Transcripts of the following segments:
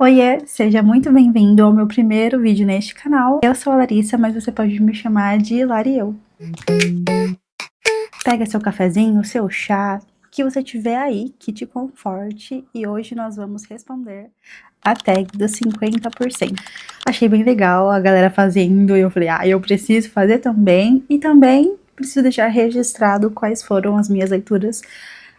Oiê, seja muito bem-vindo ao meu primeiro vídeo neste canal. Eu sou a Larissa, mas você pode me chamar de Lariel. Pega seu cafezinho, seu chá, o que você tiver aí que te conforte, e hoje nós vamos responder a tag dos 50%. Achei bem legal a galera fazendo e eu falei, eu preciso fazer também, e também preciso deixar registrado quais foram as minhas leituras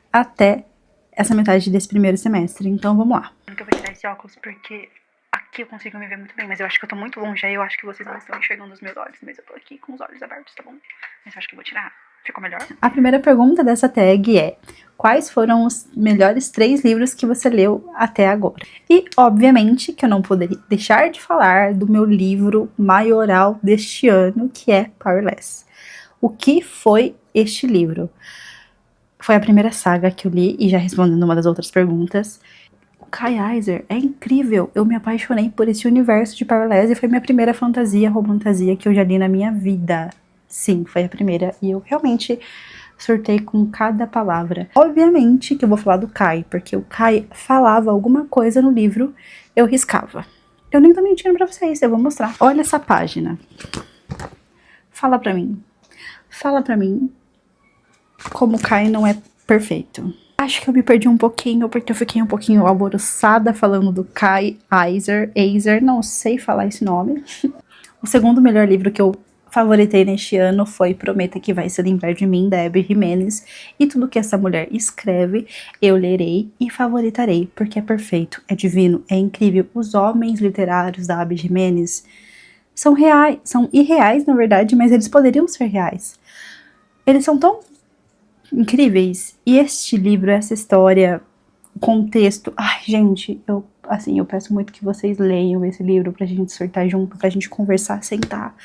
até essa metade desse primeiro semestre. Então vamos lá. Eu vou tirar esse óculos porque aqui eu consigo me ver muito bem, mas eu acho que eu tô muito longe, aí eu acho que vocês não estão enxergando os meus olhos, mas eu tô aqui com os olhos abertos, tá bom? Mas eu acho que eu vou tirar. Ficou melhor? A primeira pergunta dessa tag é: quais foram os melhores 3 livros que você leu até agora? E, obviamente, que eu não poderia deixar de falar do meu livro maioral deste ano, que é Powerless. O que foi este livro? Foi a primeira saga que eu li, e já respondendo uma das outras perguntas, o Kai Eisner é incrível. Eu me apaixonei por esse universo de Powerless e foi minha primeira fantasia, romantasia que eu já li na minha vida. Sim, foi a primeira, e eu realmente surtei com cada palavra. Obviamente que eu vou falar do Kai, porque o Kai falava alguma coisa no livro, eu riscava. Eu nem tô mentindo pra vocês, eu vou mostrar. Olha essa página. Fala pra mim como o Kai não é perfeito. Acho que eu me perdi um pouquinho, porque eu fiquei um pouquinho alvoroçada falando do Kai Eisner, não sei falar esse nome. O segundo melhor livro que eu favoritei neste ano foi Prometa que Vai Se Lembrar de Mim, da Abby Jimenez, e tudo que essa mulher escreve, eu lerei e favoritarei, porque é perfeito, é divino, é incrível. Os homens literários da Abby Jimenez são reais, são irreais na verdade, mas eles poderiam ser reais. Eles são tão incríveis. E este livro, essa história, o contexto... Ai, gente, eu peço muito que vocês leiam esse livro pra gente surtar junto, pra gente conversar, sentar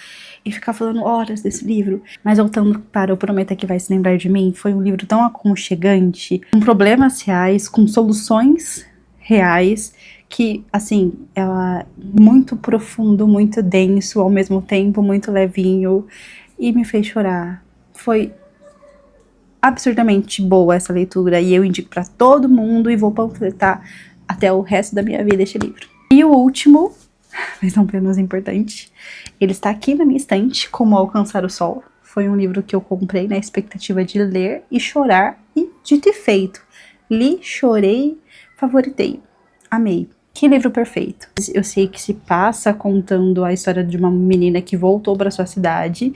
e ficar falando horas desse livro. Mas voltando para o Prometa que Vai Se Lembrar de Mim, foi um livro tão aconchegante, com problemas reais, com soluções reais, que, assim, ela é muito profundo, muito denso, ao mesmo tempo muito levinho, e me fez chorar. Foi absurdamente boa essa leitura, e eu indico pra todo mundo, e vou panfletar até o resto da minha vida este livro. E o último, mas não menos importante, ele está aqui na minha estante, Como Alcançar o Sol. Foi um livro que eu comprei na expectativa de ler e chorar, e dito e feito. Li, chorei, favoritei. Amei. Que livro perfeito. Eu sei que se passa contando a história de uma menina que voltou para sua cidade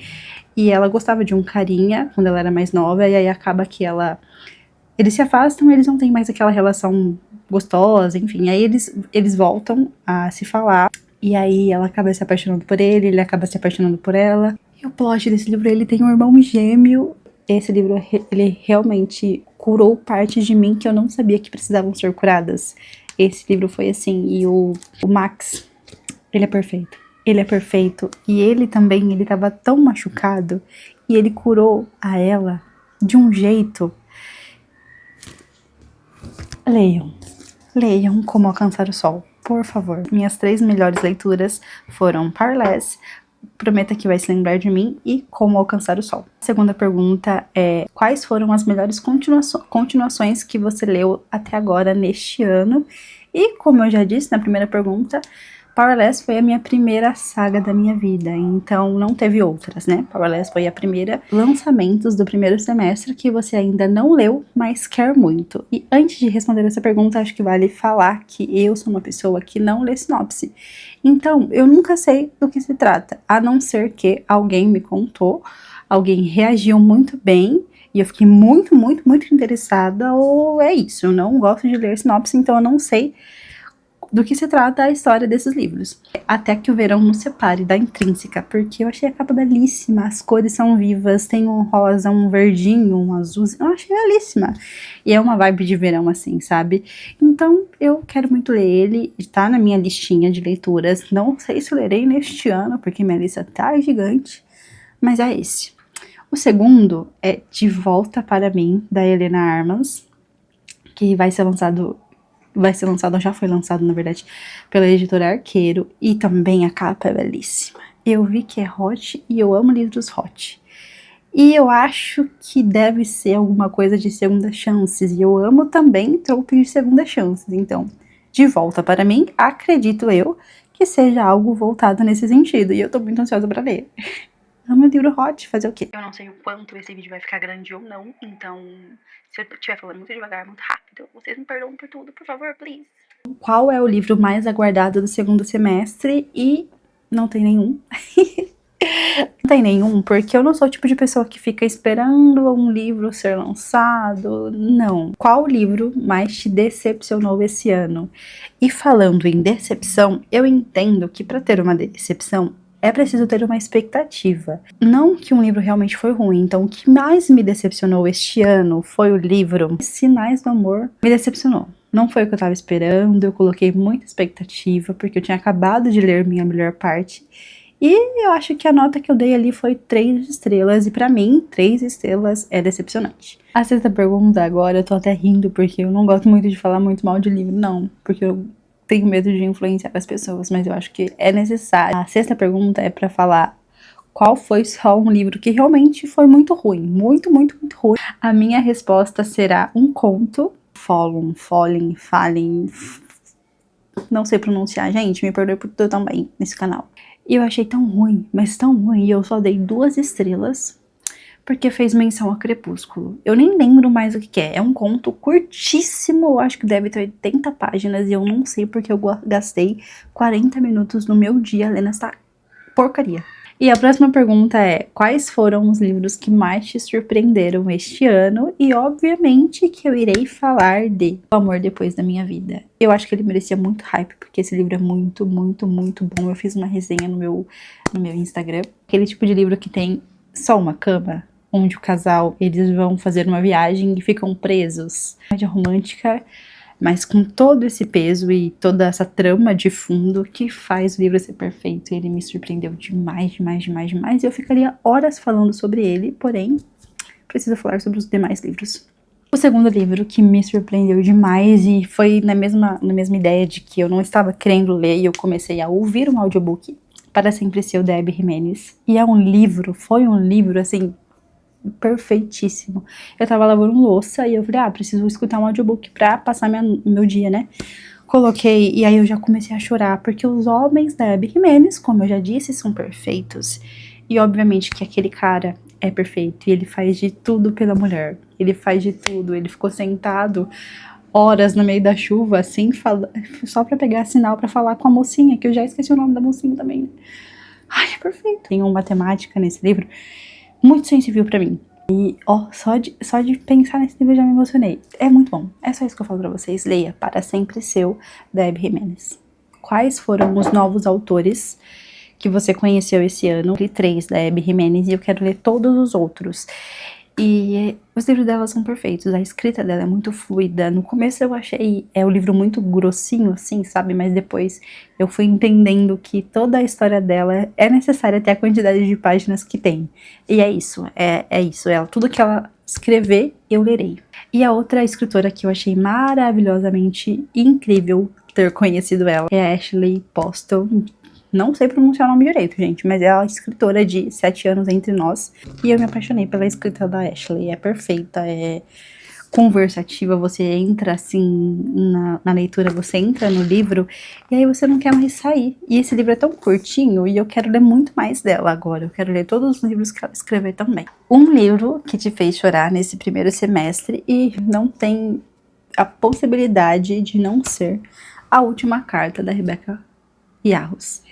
e ela gostava de um carinha quando ela era mais nova, e aí acaba que eles se afastam, eles não têm mais aquela relação gostosa, enfim, aí eles voltam a se falar, e aí ela acaba se apaixonando por ele acaba se apaixonando por ela. E o plot desse livro, ele tem um irmão gêmeo. Esse livro, ele realmente curou partes de mim que eu não sabia que precisavam ser curadas. Esse livro foi assim, e o Max, ele é perfeito. Ele é perfeito, e ele também, ele tava tão machucado, e ele curou a ela de um jeito. Leiam Como Alcançar o Sol, por favor. Minhas 3 melhores leituras foram Powerless, Prometa que Vai Se Lembrar de Mim e Como Alcançar o Sol. A segunda pergunta é: quais foram as melhores continuações que você leu até agora neste ano? E como eu já disse na primeira pergunta, Powerless foi a minha primeira saga da minha vida, então não teve outras, né? Powerless foi a primeira lançamentos do primeiro semestre que você ainda não leu, mas quer muito. E antes de responder essa pergunta, acho que vale falar que eu sou uma pessoa que não lê sinopse. Então, eu nunca sei do que se trata, a não ser que alguém me contou, alguém reagiu muito bem, e eu fiquei muito, muito, muito interessada, ou é isso, eu não gosto de ler sinopse, então eu não sei do que se trata a história desses livros. Até que o Verão Nos Separe, da Intrínseca, porque eu achei a capa belíssima, as cores são vivas, tem um rosa, um verdinho, um azul, eu achei belíssima. E é uma vibe de verão assim, sabe? Então eu quero muito ler ele, tá na minha listinha de leituras, não sei se lerei neste ano, porque minha lista tá gigante, mas é esse. O segundo é De Volta Para Mim, da Helena Armas, que vai ser lançado, já foi lançado, na verdade, pela editora Arqueiro, e também a capa é belíssima. Eu vi que é hot, e eu amo livros hot. E eu acho que deve ser alguma coisa de segunda chances, e eu amo também tropes de segunda chances, então de volta para mim, acredito eu, que seja algo voltado nesse sentido. E eu tô muito ansiosa pra ler. É meu livro hot, fazer o quê? Eu não sei o quanto esse vídeo vai ficar grande ou não, então se eu estiver falando muito devagar, muito rápido, vocês me perdoam por tudo, por favor, please. Qual é o livro mais aguardado do segundo semestre? E não tem nenhum. Não tem nenhum, porque eu não sou o tipo de pessoa que fica esperando um livro ser lançado, não. Qual livro mais te decepcionou esse ano? E falando em decepção, eu entendo que para ter uma decepção é preciso ter uma expectativa. Não que um livro realmente foi ruim, então o que mais me decepcionou este ano foi o livro Sinais do Amor. Me decepcionou. Não foi o que eu tava esperando, eu coloquei muita expectativa, porque eu tinha acabado de ler Minha Melhor Parte. E eu acho que a nota que eu dei ali foi 3 estrelas, e pra mim, 3 estrelas é decepcionante. A sexta pergunta agora, eu tô até rindo, porque eu não gosto muito de falar muito mal de livro, não, porque eu tenho medo de influenciar as pessoas, mas eu acho que é necessário. A sexta pergunta é pra falar qual foi só um livro que realmente foi muito ruim, muito ruim. A minha resposta será um conto, Fallen, não sei pronunciar, gente, me perdoe por tudo também nesse canal. E eu achei tão ruim, mas tão ruim, e eu só dei 2 estrelas, porque fez menção a Crepúsculo. Eu nem lembro mais o que é. É um conto curtíssimo, eu acho que deve ter 80 páginas, e eu não sei porque eu gastei 40 minutos no meu dia lendo essa porcaria. E a próxima pergunta é: quais foram os livros que mais te surpreenderam este ano? E obviamente que eu irei falar de O Amor Depois da Minha Vida. Eu acho que ele merecia muito hype, porque esse livro é muito bom. Eu fiz uma resenha no meu Instagram. Aquele tipo de livro que tem só uma cama, onde o casal, eles vão fazer uma viagem e ficam presos. Comédia romântica, mas com todo esse peso e toda essa trama de fundo que faz o livro ser perfeito. Ele me surpreendeu demais. E eu ficaria horas falando sobre ele, porém, preciso falar sobre os demais livros. O segundo livro que me surpreendeu demais, e foi na mesma ideia de que eu não estava querendo ler e eu comecei a ouvir um audiobook, Para Sempre Seu, da Abby Jimenez. E foi um livro, assim, perfeitíssimo. Eu tava lavando louça e eu falei, preciso escutar um audiobook pra passar meu dia, né? Coloquei, e aí eu já comecei a chorar, porque os homens da Abby Jimenez, como eu já disse, são perfeitos. E obviamente que aquele cara é perfeito, e ele faz de tudo pela mulher. Ele faz de tudo, ele ficou sentado horas no meio da chuva, assim, só pra pegar sinal pra falar com a mocinha, que eu já esqueci o nome da mocinha também. Ai, é perfeito. Tem uma temática nesse livro muito sensível pra mim. E, só de pensar nesse livro eu já me emocionei. É muito bom. É só isso que eu falo pra vocês. Leia Para Sempre Seu, da Abby Jimenez. Quais foram os novos autores que você conheceu esse ano? Eu li 3 da Abby Jimenez e eu quero ler todos os outros. E os livros dela são perfeitos, a escrita dela é muito fluida. No começo eu achei o livro muito grossinho, assim, sabe? Mas depois eu fui entendendo que toda a história dela é necessária ter a quantidade de páginas que tem. E é isso. Tudo que ela escrever, eu lerei. E a outra escritora que eu achei maravilhosamente incrível ter conhecido ela é a Ashley Postel. Não sei pronunciar o nome direito, gente, mas é a escritora de 7 anos entre nós. E eu me apaixonei pela escrita da Ashley. É perfeita, é conversativa, você entra assim na leitura, você entra no livro e aí você não quer mais sair. E esse livro é tão curtinho e eu quero ler muito mais dela agora. Eu quero ler todos os livros que ela escreveu também. Um livro que te fez chorar nesse primeiro semestre e não tem a possibilidade de não ser A Última Carta, da Rebecca Yarros.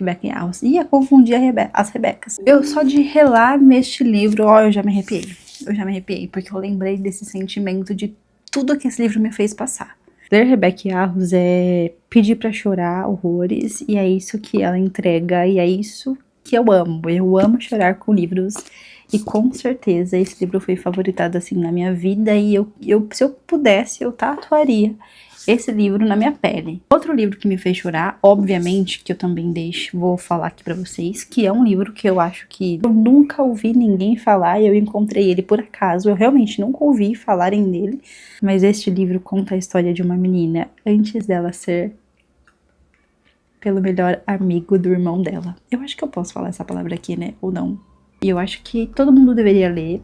Ia confundir as Rebecas. Eu só de relar neste livro, eu já me arrepiei. Porque eu lembrei desse sentimento de tudo que esse livro me fez passar. Ler Rebecca Yarros é pedir pra chorar horrores, e é isso que ela entrega, e é isso que eu amo. Eu amo chorar com livros, e com certeza esse livro foi favoritado assim na minha vida, e se eu pudesse, eu tatuaria esse livro na minha pele. Outro livro que me fez chorar, obviamente, que eu também vou falar aqui pra vocês, que é um livro que eu acho que eu nunca ouvi ninguém falar, e eu encontrei ele por acaso, eu realmente nunca ouvi falarem dele, mas este livro conta a história de uma menina antes dela ser pelo melhor amigo do irmão dela. Eu acho que eu posso falar essa palavra aqui, né? Ou não. E eu acho que todo mundo deveria ler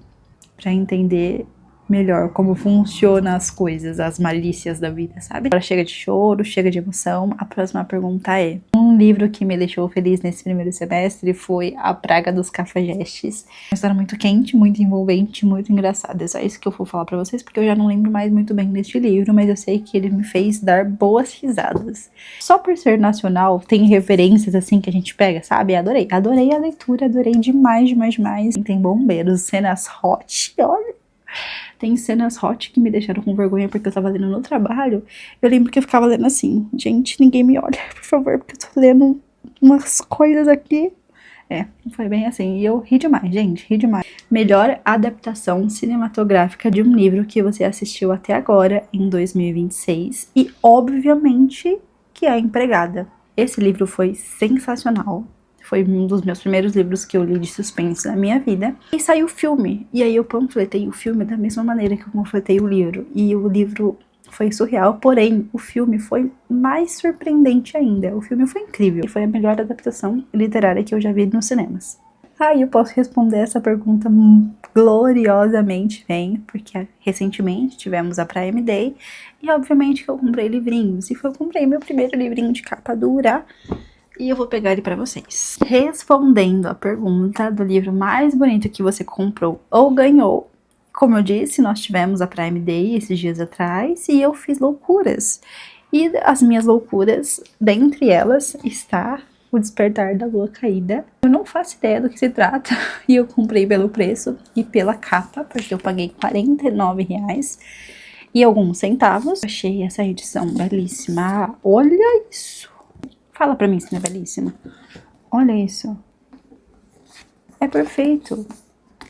pra entender melhor como funciona as coisas, as malícias da vida, sabe? Agora chega de choro, chega de emoção. A próxima pergunta é: um livro que me deixou feliz nesse primeiro semestre foi A Praga dos Cafajestes. Uma história muito quente, muito envolvente, muito engraçada. É só isso que eu vou falar pra vocês, porque eu já não lembro mais muito bem deste livro, mas eu sei que ele me fez dar boas risadas. Só por ser nacional, tem referências assim que a gente pega, sabe? Adorei. Adorei a leitura, adorei demais, demais, demais. Tem bombeiros, cenas hot, olha. Tem cenas hot que me deixaram com vergonha porque eu tava lendo no trabalho. Eu lembro que eu ficava lendo assim: gente, ninguém me olha, por favor, porque eu tô lendo umas coisas aqui. Foi bem assim. E eu ri demais, gente, ri demais. Melhor adaptação cinematográfica de um livro que você assistiu até agora, em 2026. E, obviamente, que é A Empregada. Esse livro foi sensacional. Foi um dos meus primeiros livros que eu li de suspense na minha vida. E saiu o filme. E aí eu panfletei o filme da mesma maneira que eu panfletei o livro. E o livro foi surreal, porém, o filme foi mais surpreendente ainda. O filme foi incrível. E foi a melhor adaptação literária que eu já vi nos cinemas. Aí eu posso responder essa pergunta gloriosamente bem, porque recentemente tivemos a Prime Day. E obviamente que eu comprei livrinhos. E eu comprei meu primeiro livrinho de capa dura. E eu vou pegar ele pra vocês. Respondendo a pergunta do livro mais bonito que você comprou ou ganhou. Como eu disse, nós tivemos a Prime Day esses dias atrás e eu fiz loucuras. E as minhas loucuras, dentre elas, está O Despertar da Lua Caída. Eu não faço ideia do que se trata e eu comprei pelo preço e pela capa, porque eu paguei R$49 e alguns centavos. Achei essa edição belíssima. Olha isso! Fala pra mim se não é belíssima. Olha isso. É perfeito.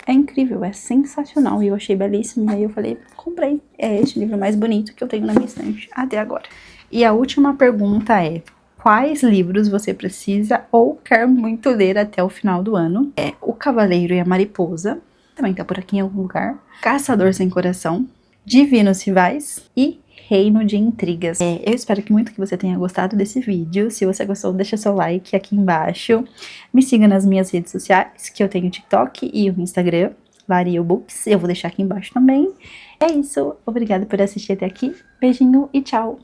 É incrível, é sensacional. E eu achei belíssimo. E aí eu falei, comprei. É este livro mais bonito que eu tenho na minha estante até agora. E a última pergunta é: quais livros você precisa ou quer muito ler até o final do ano? É O Cavaleiro e a Mariposa. Também tá por aqui em algum lugar. Caçador Sem Coração. Divinos Rivais e Reino de Intrigas. Eu espero que muito que você tenha gostado desse vídeo. Se você gostou, deixa seu like aqui embaixo. Me siga nas minhas redes sociais, que eu tenho o TikTok e o Instagram, Lario Books. Eu vou deixar aqui embaixo também. É isso. Obrigada por assistir até aqui. Beijinho e tchau.